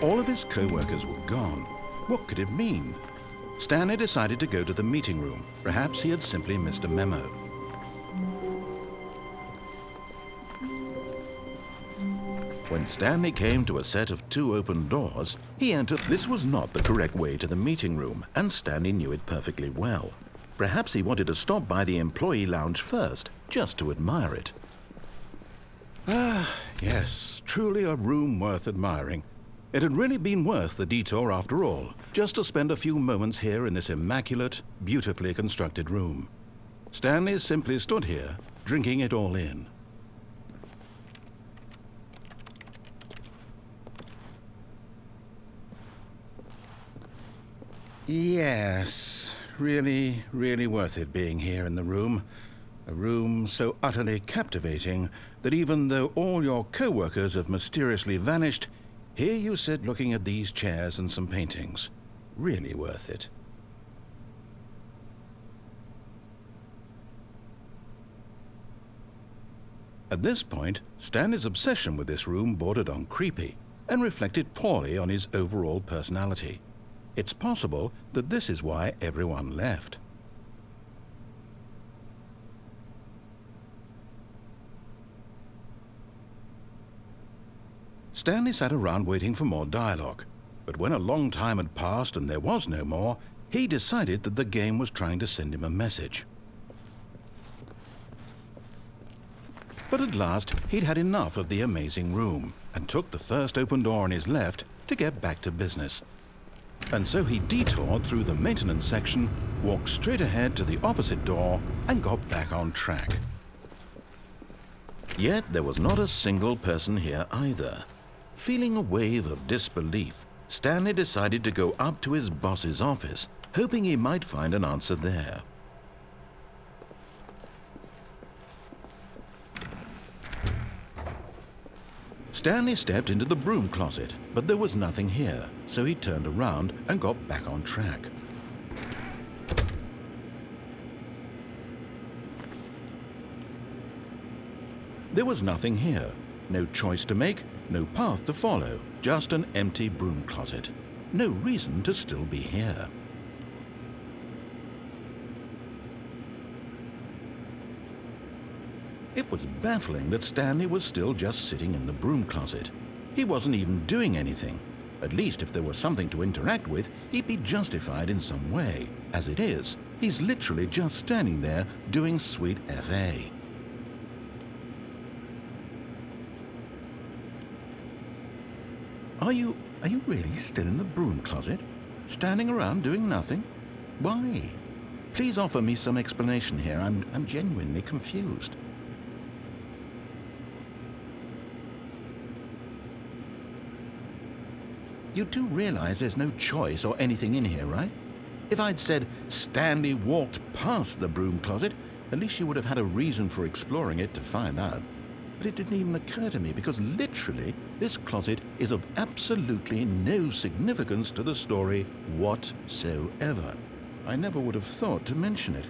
All of his co-workers were gone. What could it mean? Stanley decided to go to the meeting room. Perhaps he had simply missed a memo. When Stanley came to a set of 2 open doors, he entered. This was not the correct way to the meeting room, and Stanley knew it perfectly well. Perhaps he wanted to stop by the employee lounge first, just to admire it. Ah, yes, truly a room worth admiring. It had really been worth the detour after all, just to spend a few moments here in this immaculate, beautifully constructed room. Stanley simply stood here, drinking it all in. Yes, really, really worth it being here in the room. A room so utterly captivating that even though all your co-workers have mysteriously vanished, here you sit looking at these chairs and some paintings. Really worth it. At this point, Stanley's obsession with this room bordered on creepy and reflected poorly on his overall personality. It's possible that this is why everyone left. Stanley sat around waiting for more dialogue, but when a long time had passed and there was no more, he decided that the game was trying to send him a message. But at last, he'd had enough of the amazing room and took the first open door on his left to get back to business. And so he detoured through the maintenance section, walked straight ahead to the opposite door, and got back on track. Yet there was not a single person here either. Feeling a wave of disbelief, Stanley decided to go up to his boss's office, hoping he might find an answer there. Stanley stepped into the broom closet, but there was nothing here, so he turned around and got back on track. There was nothing here. No choice to make, no path to follow, just an empty broom closet. No reason to still be here. It was baffling that Stanley was still just sitting in the broom closet. He wasn't even doing anything. At least if there was something to interact with, he'd be justified in some way. As it is, he's literally just standing there doing sweet FA. Are you really still in the broom closet? Standing around doing nothing? Why? Please offer me some explanation here. I'm genuinely confused. You do realize there's no choice or anything in here, right? If I'd said Stanley walked past the broom closet, at least you would have had a reason for exploring it to find out. But it didn't even occur to me because literally this closet is of absolutely no significance to the story whatsoever. I never would have thought to mention it.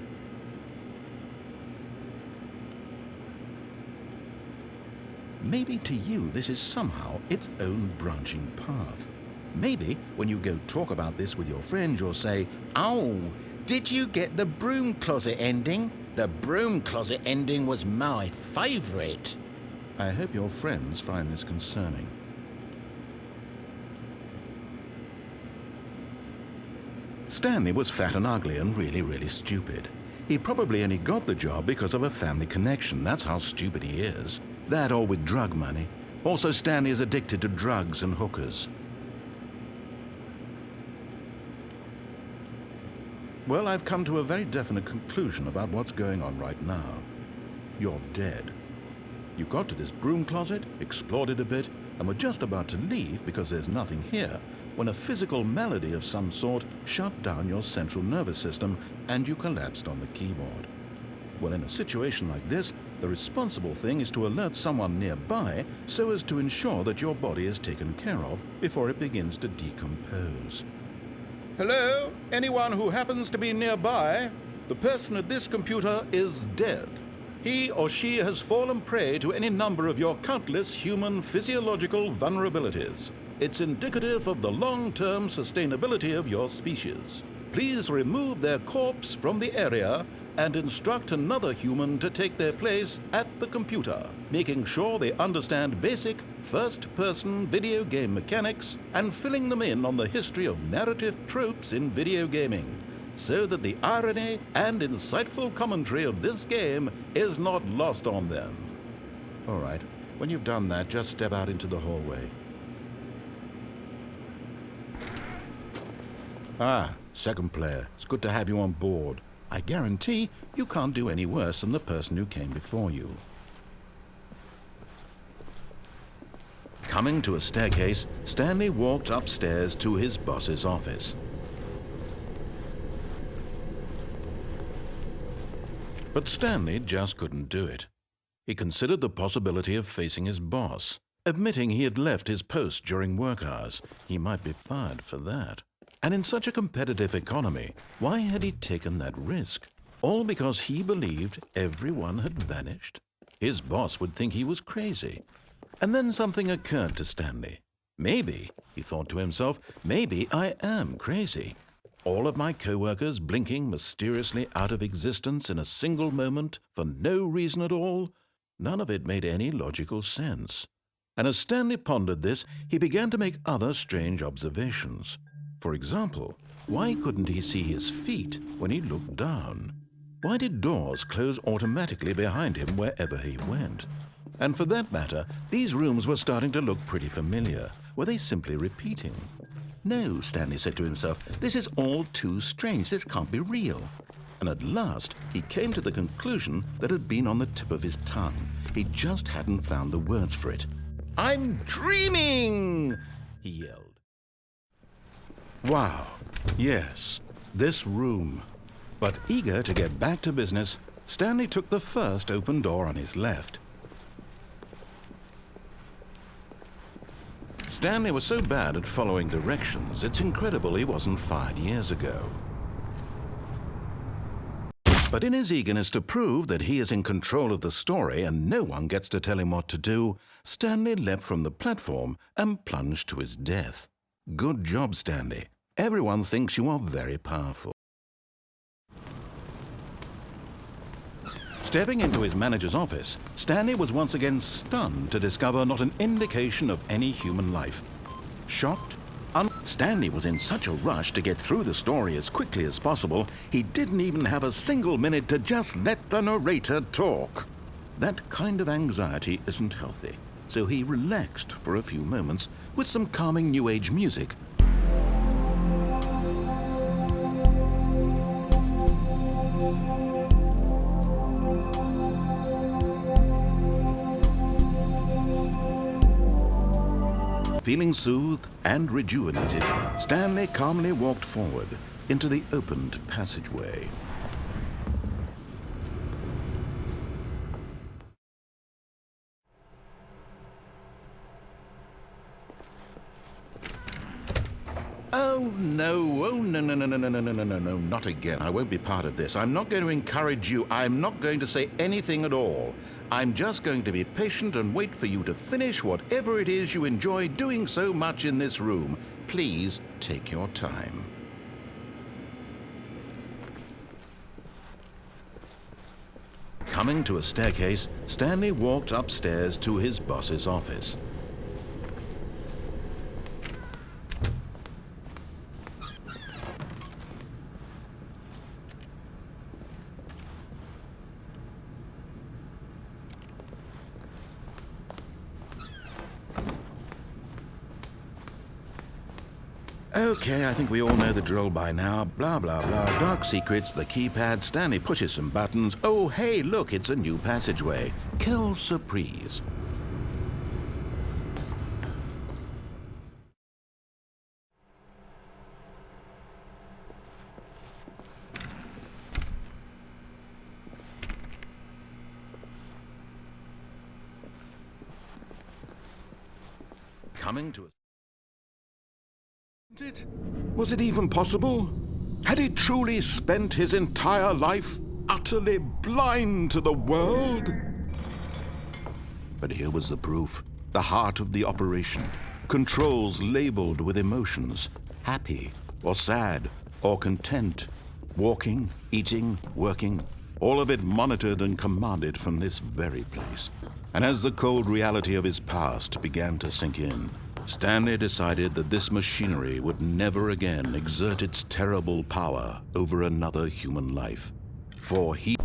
Maybe to you this is somehow its own branching path. Maybe when you go talk about this with your friend, you'll say, "Oh, did you get the broom closet ending? The broom closet ending was my favorite." I hope your friends find this concerning. Stanley was fat and ugly and really, really stupid. He probably only got the job because of a family connection. That's how stupid he is. That or with drug money. Also, Stanley is addicted to drugs and hookers. Well, I've come to a very definite conclusion about what's going on right now. You're dead. You got to this broom closet, explored it a bit, and were just about to leave because there's nothing here, when a physical malady of some sort shut down your central nervous system and you collapsed on the keyboard. Well, in a situation like this, the responsible thing is to alert someone nearby so as to ensure that your body is taken care of before it begins to decompose. Hello? Anyone who happens to be nearby? The person at this computer is dead. He or she has fallen prey to any number of your countless human physiological vulnerabilities. It's indicative of the long-term sustainability of your species. Please remove their corpse from the area and instruct another human to take their place at the computer, making sure they understand basic first-person video game mechanics and filling them in on the history of narrative tropes in video gaming, so that the irony and insightful commentary of this game is not lost on them. All right, when you've done that, just step out into the hallway. Ah, second player, it's good to have you on board. I guarantee you can't do any worse than the person who came before you. Coming to a staircase, Stanley walked upstairs to his boss's office. But Stanley just couldn't do it. He considered the possibility of facing his boss, admitting he had left his post during work hours. He might be fired for that. And in such a competitive economy, why had he taken that risk? All because he believed everyone had vanished? His boss would think he was crazy. And then something occurred to Stanley. Maybe, he thought to himself, maybe I am crazy. All of my co-workers blinking mysteriously out of existence in a single moment for no reason at all? None of it made any logical sense. And as Stanley pondered this, he began to make other strange observations. For example, why couldn't he see his feet when he looked down? Why did doors close automatically behind him wherever he went? And for that matter, these rooms were starting to look pretty familiar. Were they simply repeating? No, Stanley said to himself, this is all too strange. This can't be real. And at last, he came to the conclusion that had been on the tip of his tongue. He just hadn't found the words for it. "I'm dreaming!" he yelled. Wow, yes, this room. But eager to get back to business, Stanley took the first open door on his left. Stanley was so bad at following directions, it's incredible he wasn't fired years ago. But in his eagerness to prove that he is in control of the story and no one gets to tell him what to do, Stanley leapt from the platform and plunged to his death. Good job, Stanley. Everyone thinks you are very powerful. Stepping into his manager's office, Stanley was once again stunned to discover not an indication of any human life. Shocked, Stanley was in such a rush to get through the story as quickly as possible, he didn't even have a single minute to just let the narrator talk. That kind of anxiety isn't healthy, so he relaxed for a few moments with some calming New Age music. Feeling soothed and rejuvenated, Stanley calmly walked forward into the opened passageway. Oh no, no, not again. I won't be part of this. I'm not going to encourage you. I'm not going to say anything at all. I'm just going to be patient and wait for you to finish whatever it is you enjoy doing so much in this room. Please take your time. Coming to a staircase, Stanley walked upstairs to his boss's office. Okay, I think we all know the drill by now. Blah, blah, blah. Dark secrets, the keypad. Stanley pushes some buttons. Oh, hey, look, it's a new passageway. Quelle surprise. Coming to a... Was it even possible? Had he truly spent his entire life utterly blind to the world? But here was the proof, the heart of the operation. Controls labeled with emotions, happy or sad or content, walking, eating, working, all of it monitored and commanded from this very place. And as the cold reality of his past began to sink in, Stanley decided that this machinery would never again exert its terrible power over another human life. For he...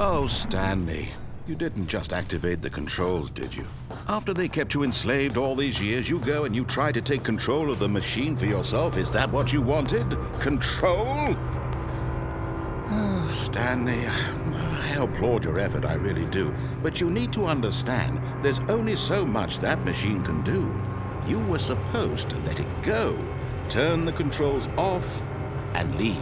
Oh, Stanley, you didn't just activate the controls, did you? After they kept you enslaved all these years, you go and you try to take control of the machine for yourself. Is that what you wanted? Control? Oh, Stanley, I applaud your effort, I really do. But you need to understand, there's only so much that machine can do. You were supposed to let it go, turn the controls off, and leave.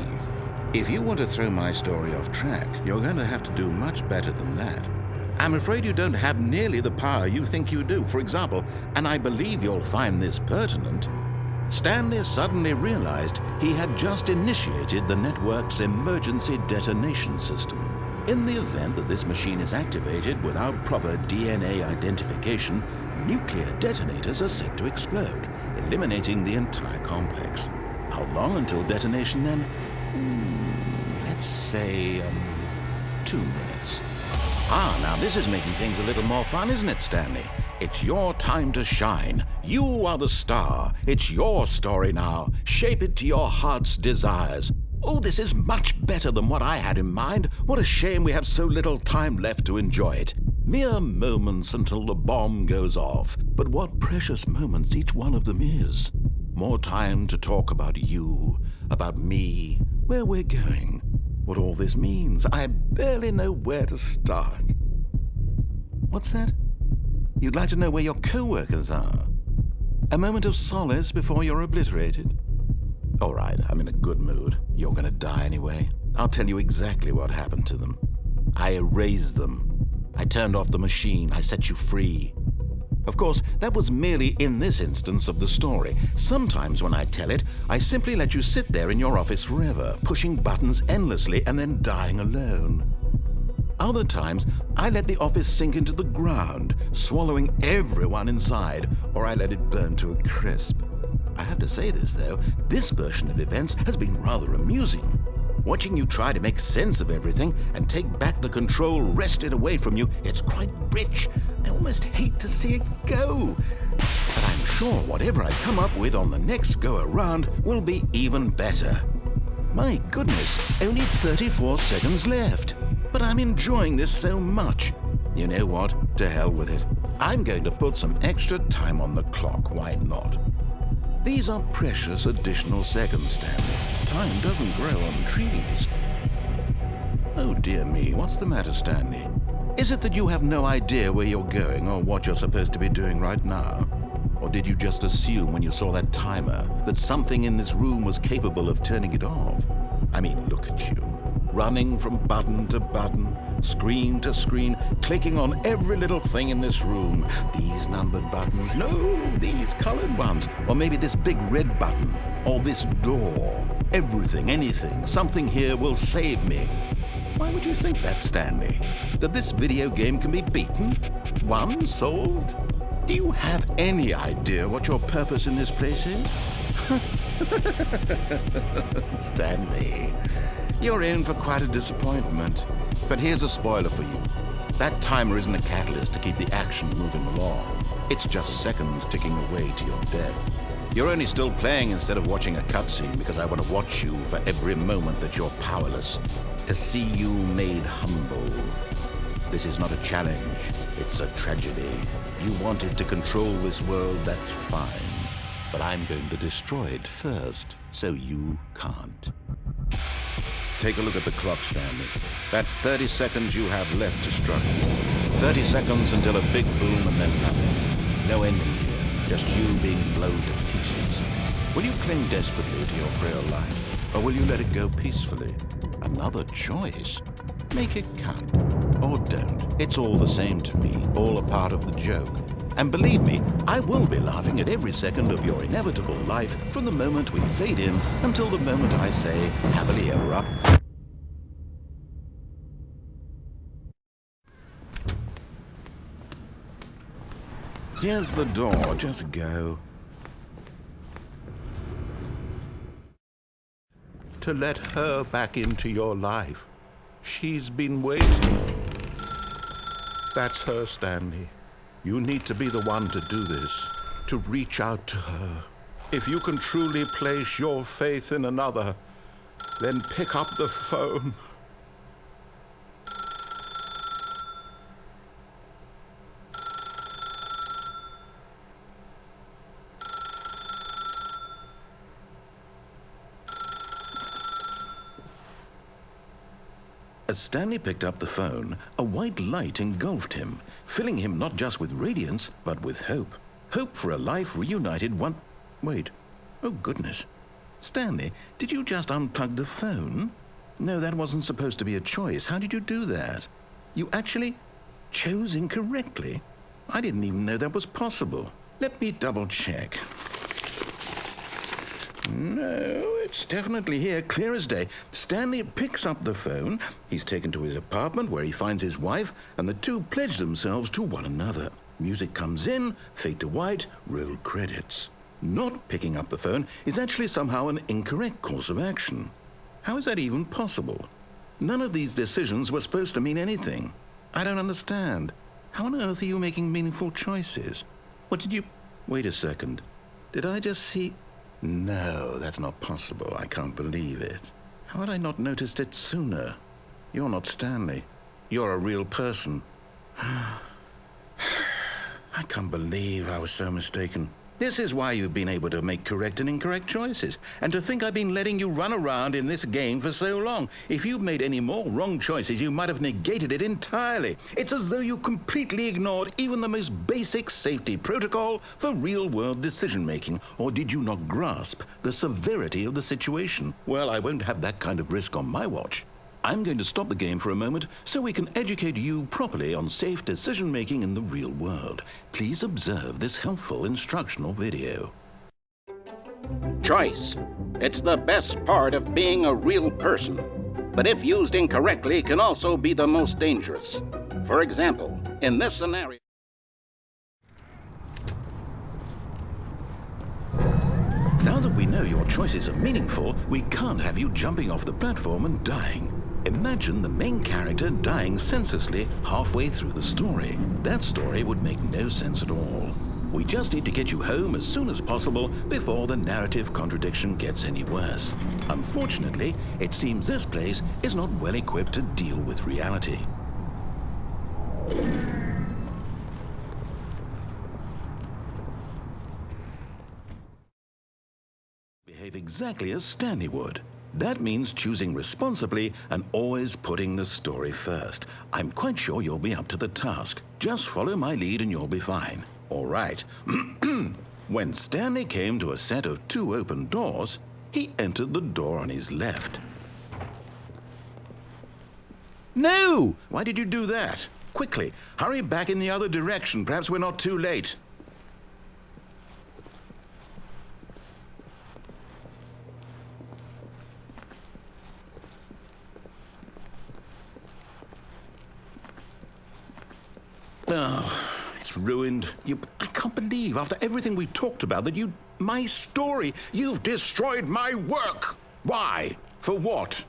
If you want to throw my story off track, you're going to have to do much better than that. I'm afraid you don't have nearly the power you think you do. For example, and I believe you'll find this pertinent, Stanley suddenly realized he had just initiated the network's emergency detonation system. In the event that this machine is activated without proper DNA identification, nuclear detonators are set to explode, eliminating the entire complex. How long until detonation then? Let's say 2 minutes. Now this is making things a little more fun, isn't it, Stanley? It's your time to shine. You are the star. It's your story now. Shape it to your heart's desires. Oh, this is much better than what I had in mind. What a shame we have so little time left to enjoy it. Mere moments until the bomb goes off. But what precious moments each one of them is. More time to talk about you, about me, where we're going, what all this means. I barely know where to start. What's that? You'd like to know where your co-workers are? A moment of solace before you're obliterated? All right, I'm in a good mood. You're gonna die anyway. I'll tell you exactly what happened to them. I erased them. I turned off the machine. I set you free. Of course, that was merely in this instance of the story. Sometimes when I tell it, I simply let you sit there in your office forever, pushing buttons endlessly and then dying alone. Other times, I let the office sink into the ground, swallowing everyone inside, or I let it burn to a crisp. I have to say this, though, this version of events has been rather amusing. Watching you try to make sense of everything and take back the control wrested away from you, it's quite rich. I almost hate to see it go. But I'm sure whatever I come up with on the next go-around will be even better. My goodness, only 34 seconds left. But I'm enjoying this so much. You know what? To hell with it. I'm going to put some extra time on the clock. Why not? These are precious additional seconds, Stanley. Time doesn't grow on trees. Oh dear me, what's the matter, Stanley? Is it that you have no idea where you're going or what you're supposed to be doing right now? Or did you just assume when you saw that timer that something in this room was capable of turning it off? I mean, look at you. Running from button to button, screen to screen, clicking on every little thing in this room. These numbered buttons, no, these colored ones. Or maybe this big red button, or this door. Everything, anything, something here will save me. Why would you think that, Stanley? That this video game can be beaten? Won? Solved? Do you have any idea what your purpose in this place is? Stanley, you're in for quite a disappointment. But here's a spoiler for you. That timer isn't a catalyst to keep the action moving along. It's just seconds ticking away to your death. You're only still playing instead of watching a cutscene because I want to watch you for every moment that you're powerless. To see you made humble. This is not a challenge. It's a tragedy. You wanted to control this world, that's fine. But I'm going to destroy it first, so you can't. Take a look at the clock, Stanley. That's 30 seconds you have left to struggle. 30 seconds until a big boom and then nothing. No ending here, just you being blown to pieces. Will you cling desperately to your frail life, or will you let it go peacefully? Another choice. Make it count. Or don't. It's all the same to me, all a part of the joke. And believe me, I will be laughing at every second of your inevitable life from the moment we fade in until the moment I say, happily ever up. Here's the door, just go. to let her back into your life. She's been waiting. That's her, Stanley. You need to be the one to do this, to reach out to her. If you can truly place your faith in another, then pick up the phone. As Stanley picked up the phone, a white light engulfed him, filling him not just with radiance, but with hope. Hope for a life reunited one... Wait. Oh, goodness. Stanley, did you just unplug the phone? No, that wasn't supposed to be a choice. How did you do that? You actually chose incorrectly? I didn't even know that was possible. Let me double-check. No, it's definitely here, clear as day. Stanley picks up the phone. He's taken to his apartment where he finds his wife, and the two pledge themselves to one another. Music comes in, fade to white, roll credits. Not picking up the phone is actually somehow an incorrect course of action. How is that even possible? None of these decisions were supposed to mean anything. I don't understand. How on earth are you making meaningful choices? What did you... Wait a second. Did I just see... No, that's not possible. I can't believe it. How had I not noticed it sooner? You're not Stanley. You're a real person. I can't believe I was so mistaken. This is why you've been able to make correct and incorrect choices. And to think I've been letting you run around in this game for so long. If you'd made any more wrong choices, you might have negated it entirely. It's as though you completely ignored even the most basic safety protocol for real-world decision-making. Or did you not grasp the severity of the situation? Well, I won't have that kind of risk on my watch. I'm going to stop the game for a moment so we can educate you properly on safe decision-making in the real world. Please observe this helpful instructional video. Choice. It's the best part of being a real person. But if used incorrectly, can also be the most dangerous. For example, in this scenario... Now that we know your choices are meaningful, we can't have you jumping off the platform and dying. Imagine the main character dying senselessly halfway through the story. That story would make no sense at all. We just need to get you home as soon as possible before the narrative contradiction gets any worse. Unfortunately, it seems this place is not well equipped to deal with reality. Behave exactly as Stanley would. That means choosing responsibly and always putting the story first. I'm quite sure you'll be up to the task. Just follow my lead and you'll be fine. All right. When Stanley came to a set of 2 open doors, he entered the door on his left. No! Why did you do that? Quickly, hurry back in the other direction. Perhaps we're not too late. Oh, it's ruined. I can't believe, after everything we talked about, that my story, you've destroyed my work. Why? For what?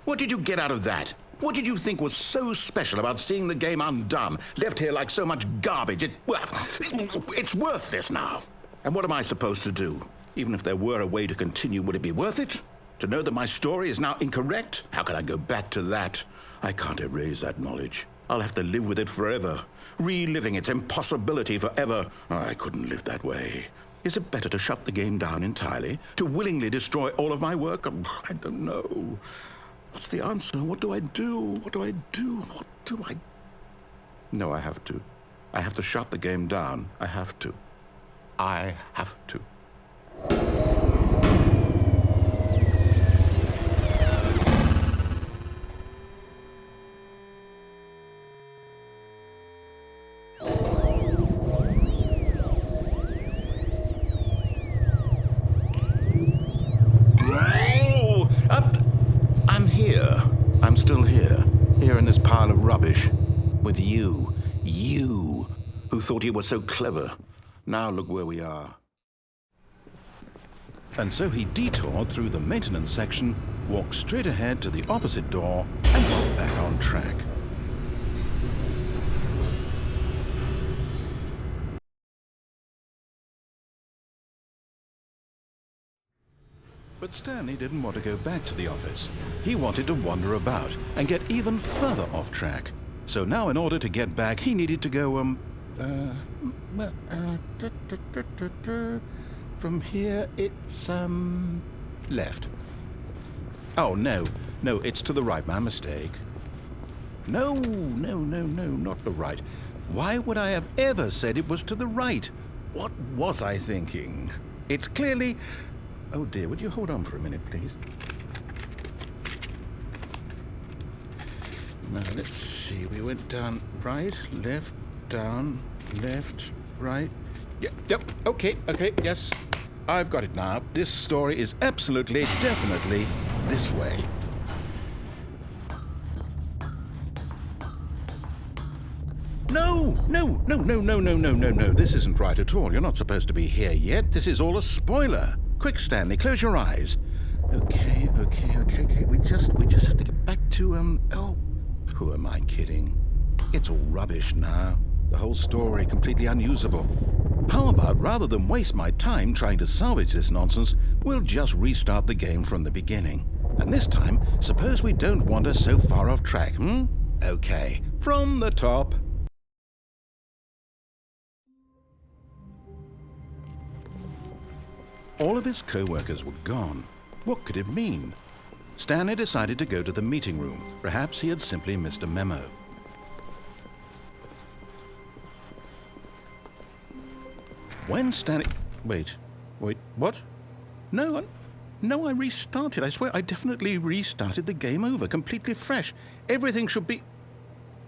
What did you get out of that? What did you think was so special about seeing the game undone, left here like so much garbage? It's worthless now. And what am I supposed to do? Even if there were a way to continue, would it be worth it? To know that my story is now incorrect? How can I go back to that? I can't erase that knowledge. I'll have to live with it forever, reliving its impossibility forever. I couldn't live that way. Is it better to shut the game down entirely? To willingly destroy all of my work? I don't know. What's the answer? What do I do? What do I do? What do I... No, I have to. I have to shut the game down. I have to. I have to. I'm still here in this pile of rubbish, with you who thought you were so clever. Now look where we are. And so he detoured through the maintenance section walk straight ahead to the opposite door, and got back on track. But Stanley didn't want to go back to the office. He wanted to wander about and get even further off track. So now in order to get back, he needed to go, from here it's, left. Oh, no, it's to the right, my mistake. No, not the right. Why would I have ever said it was to the right? What was I thinking? It's clearly... Oh dear, would you hold on for a minute, please? Now, let's see. We went down right, left, down, left, right. Yep, okay, yes. I've got it now. This story is absolutely, definitely this way. No. This isn't right at all. You're not supposed to be here yet. This is all a spoiler. Quick, Stanley, close your eyes. Okay. We just have to get back to, oh, who am I kidding? It's all rubbish now. The whole story completely unusable. How about, rather than waste my time trying to salvage this nonsense, we'll just restart the game from the beginning. And this time, suppose we don't wander so far off track, Okay, from the top. All of his co-workers were gone. What could it mean? Stanley decided to go to the meeting room. Perhaps he had simply missed a memo. When Stanley... Wait, what? No, I restarted. I swear I definitely restarted the game over, completely fresh. Everything should be...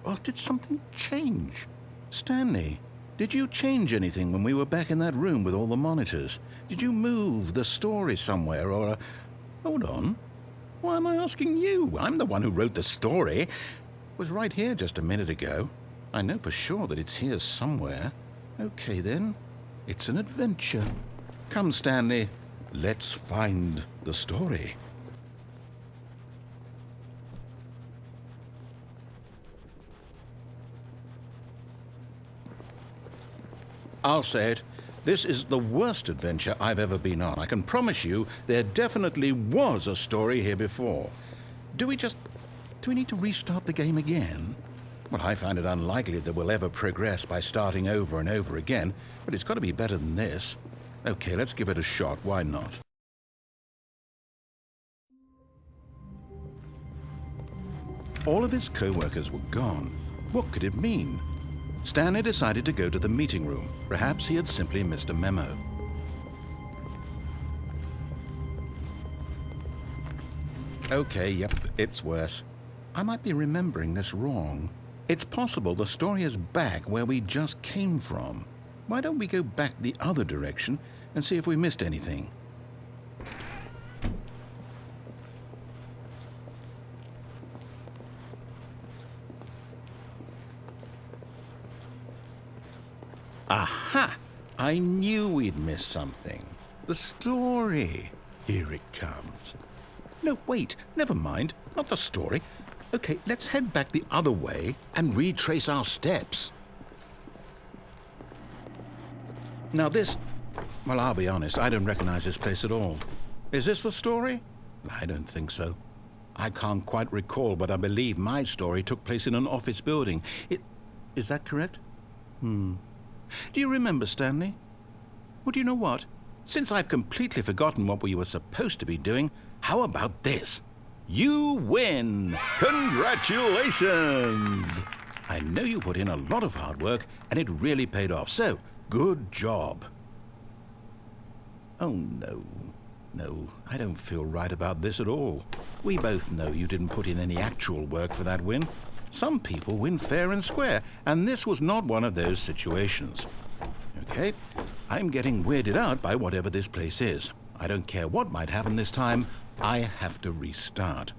Oh, did something change? Stanley, did you change anything when we were back in that room with all the monitors? Did you move the story somewhere or... Hold on. Why am I asking you? I'm the one who wrote the story. It was right here just a minute ago. I know for sure that it's here somewhere. Okay, then. It's an adventure. Come, Stanley. Let's find the story. I'll say it. This is the worst adventure I've ever been on. I can promise you there definitely was a story here before. Do we need to restart the game again? Well, I find it unlikely that we'll ever progress by starting over and over again, but it's got to be better than this. Okay, let's give it a shot. Why not? All of his co-workers were gone. What could it mean? Stanley decided to go to the meeting room. Perhaps he had simply missed a memo. Okay, yep, it's worse. I might be remembering this wrong. It's possible the story is back where we just came from. Why don't we go back the other direction and see if we missed anything? Aha! I knew we'd missed something. The story. Here it comes. No, wait, never mind. Not the story. Okay, let's head back the other way and retrace our steps. Now this... Well, I'll be honest, I don't recognize this place at all. Is this the story? I don't think so. I can't quite recall, but I believe my story took place in an office building. Is that correct? Do you remember, Stanley? Well, do you know what? Since I've completely forgotten what we were supposed to be doing, how about this? You win! Congratulations! I know you put in a lot of hard work, and it really paid off, so good job. Oh, no. No, I don't feel right about this at all. We both know you didn't put in any actual work for that win. Some people win fair and square, and this was not one of those situations. Okay, I'm getting weirded out by whatever this place is. I don't care what might happen this time. I have to restart.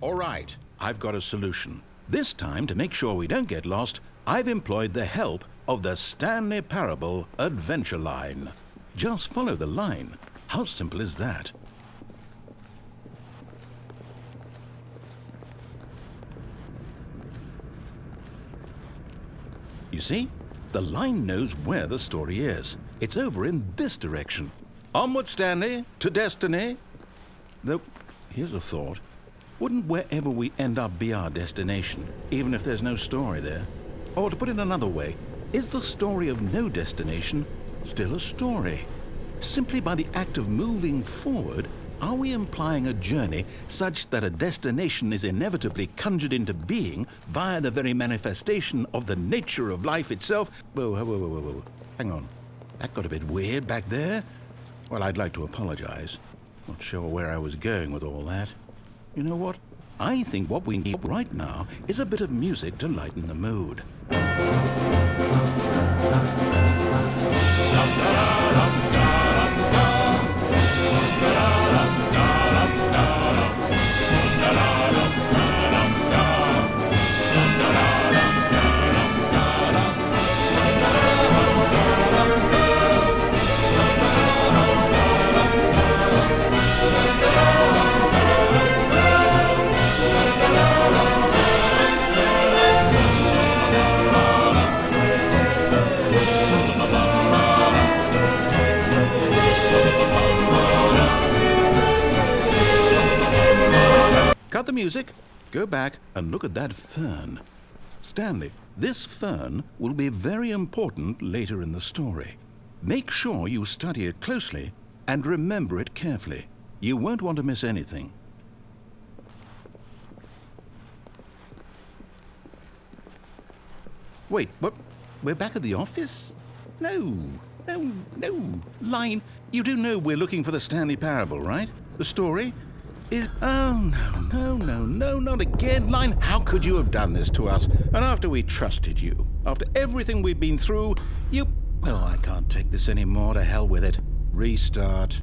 All right, I've got a solution. This time, to make sure we don't get lost, I've employed the help of the Stanley Parable Adventure Line. Just follow the line. How simple is that? You see, the line knows where the story is. It's over in this direction. Onward, Stanley, to destiny. Though, here's a thought. Wouldn't wherever we end up be our destination, even if there's no story there? Or to put it another way, is the story of no destination still a story? Simply by the act of moving forward, are we implying a journey such that a destination is inevitably conjured into being via the very manifestation of the nature of life itself? Whoa. Hang on. That got a bit weird back there. Well, I'd like to apologize. Not sure where I was going with all that. You know what? I think what we need right now is a bit of music to lighten the mood. Cut the music, go back and look at that fern. Stanley, this fern will be very important later in the story. Make sure you study it closely and remember it carefully. You won't want to miss anything. Wait, what? We're back at the office? No. Line, you do know we're looking for the Stanley Parable, right? The story? Oh, no, not again. Line, how could you have done this to us? And after we trusted you, after everything we've been through, you... Oh, I can't take this anymore. To hell with it. Restart.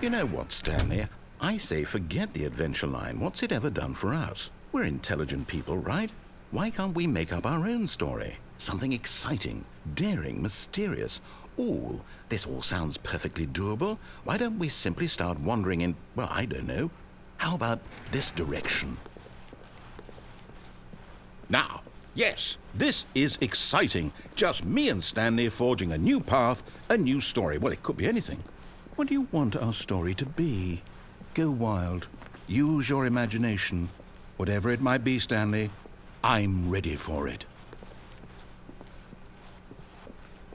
You know what, Stanley? I say forget the adventure line. What's it ever done for us? We're intelligent people, right? Why can't we make up our own story? Something exciting, daring, mysterious. Ooh, this all sounds perfectly doable. Why don't we simply start wandering in, well, I don't know. How about this direction? Now, yes, this is exciting. Just me and Stanley forging a new path, a new story. Well, it could be anything. What do you want our story to be? Go wild. Use your imagination. Whatever it might be, Stanley, I'm ready for it.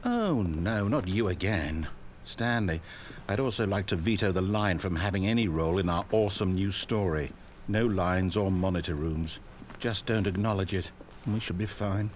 Oh, no, not you again. Stanley, I'd also like to veto the line from having any role in our awesome new story. No lines or monitor rooms. Just don't acknowledge it, and we should be fine.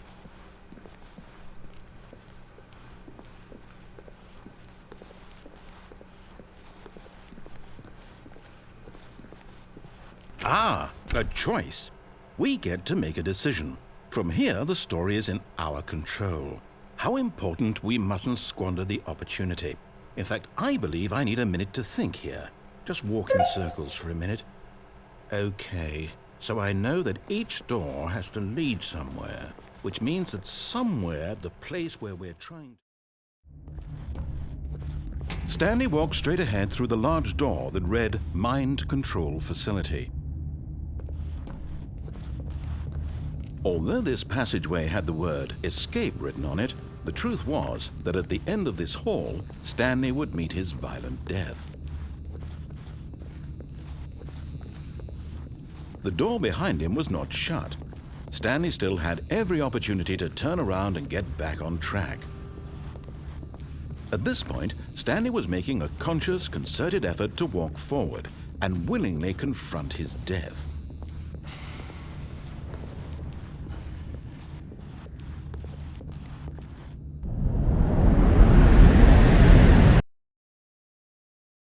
Ah, a choice. We get to make a decision. From here, the story is in our control. How important we mustn't squander the opportunity. In fact, I believe I need a minute to think here. Just walk in circles for a minute. Okay, so I know that each door has to lead somewhere, which means that somewhere the place where we're trying... Stanley walked straight ahead through the large door that read Mind Control Facility. Although this passageway had the word Escape written on it, the truth was that at the end of this hall, Stanley would meet his violent death. The door behind him was not shut. Stanley still had every opportunity to turn around and get back on track. At this point, Stanley was making a conscious, concerted effort to walk forward and willingly confront his death.